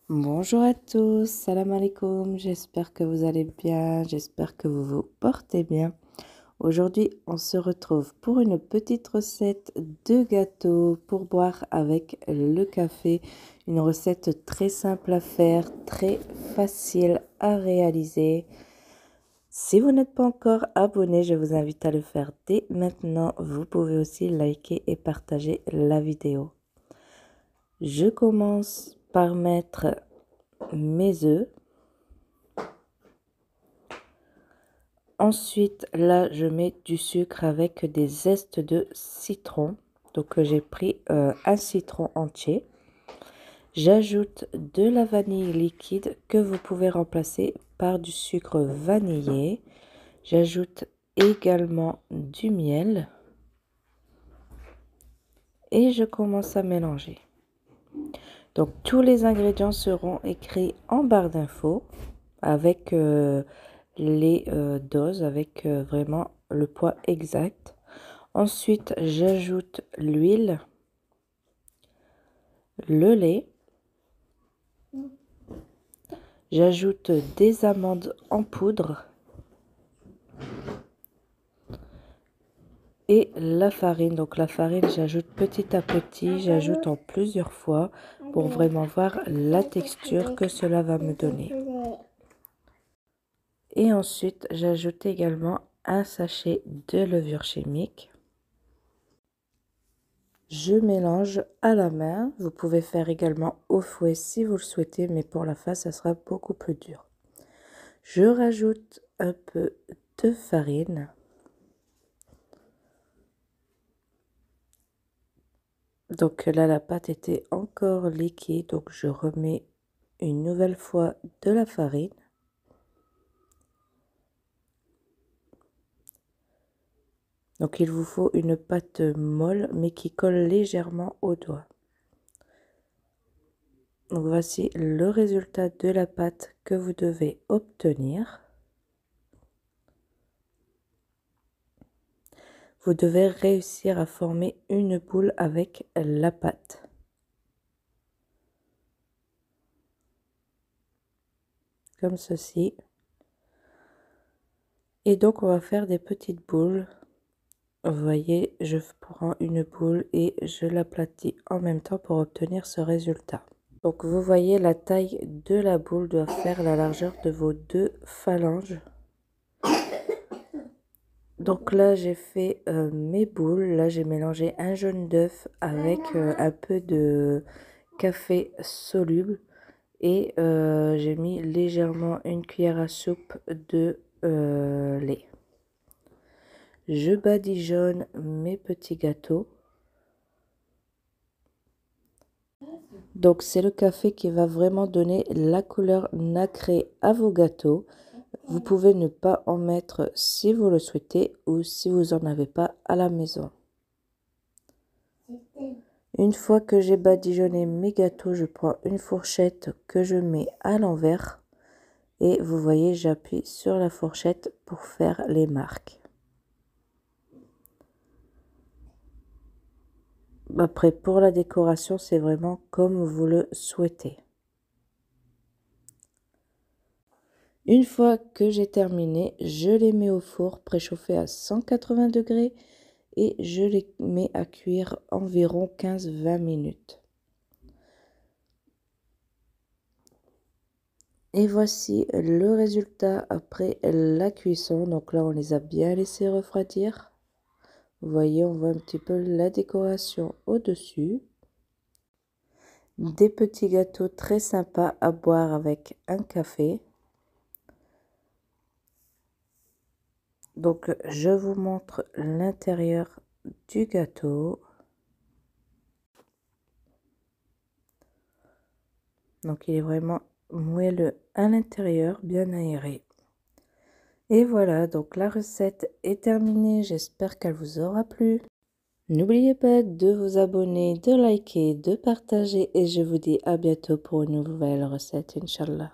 Bonjour à tous, salam alaikum, j'espère que vous allez bien, j'espère que vous vous portez bien. Aujourd'hui, on se retrouve pour une petite recette de gâteau pour boire avec le café. Une recette très simple à faire, très facile à réaliser. Si vous n'êtes pas encore abonné, je vous invite à le faire dès maintenant. Vous pouvez aussi liker et partager la vidéo. Je commence par mettre mes œufs. Ensuite, là, je mets du sucre avec des zestes de citron. Donc, j'ai pris un citron entier. J'ajoute de la vanille liquide que vous pouvez remplacer par du sucre vanillé. J'ajoute également du miel. Et je commence à mélanger. Donc, tous les ingrédients seront écrits en barre d'infos avec les doses, avec vraiment le poids exact. Ensuite, j'ajoute l'huile, le lait. J'ajoute des amandes en poudre et la farine. Donc la farine, j'ajoute petit à petit, j'ajoute en plusieurs fois pour vraiment voir la texture que cela va me donner. Et ensuite, j'ajoute également un sachet de levure chimique. Je mélange à la main. Vous pouvez faire également au fouet si vous le souhaitez, mais pour la face, ça sera beaucoup plus dur. Je rajoute un peu de farine. Donc là, la pâte était encore liquide, donc je remets une nouvelle fois de la farine. Donc il vous faut une pâte molle, mais qui colle légèrement au doigt. Donc voici le résultat de la pâte que vous devez obtenir. Vous devez réussir à former une boule avec la pâte. Comme ceci. Et donc on va faire des petites boules. Vous voyez, je prends une boule et je l'aplatis en même temps pour obtenir ce résultat. Donc vous voyez, la taille de la boule doit faire la largeur de vos deux phalanges. Donc là, j'ai fait mes boules. Là, j'ai mélangé un jaune d'œuf avec un peu de café soluble. Et j'ai mis légèrement une cuillère à soupe de lait. Je badigeonne mes petits gâteaux. Donc c'est le café qui va vraiment donner la couleur nacrée à vos gâteaux. Vous pouvez ne pas en mettre si vous le souhaitez ou si vous n'en avez pas à la maison. Une fois que j'ai badigeonné mes gâteaux, je prends une fourchette que je mets à l'envers. Et vous voyez, j'appuie sur la fourchette pour faire les marques. Après, pour la décoration, c'est vraiment comme vous le souhaitez. Une fois que j'ai terminé, je les mets au four préchauffé à 180 degrés et je les mets à cuire environ 15-20 minutes. Et voici le résultat après la cuisson. Donc là, on les a bien laissés refroidir. Vous voyez, on voit un petit peu la décoration au-dessus. Des petits gâteaux très sympas à boire avec un café. Donc, je vous montre l'intérieur du gâteau. Donc, il est vraiment moelleux à l'intérieur, bien aéré. Et voilà, donc la recette est terminée. J'espère qu'elle vous aura plu. N'oubliez pas de vous abonner, de liker, de partager et je vous dis à bientôt pour une nouvelle recette, Inch'Allah.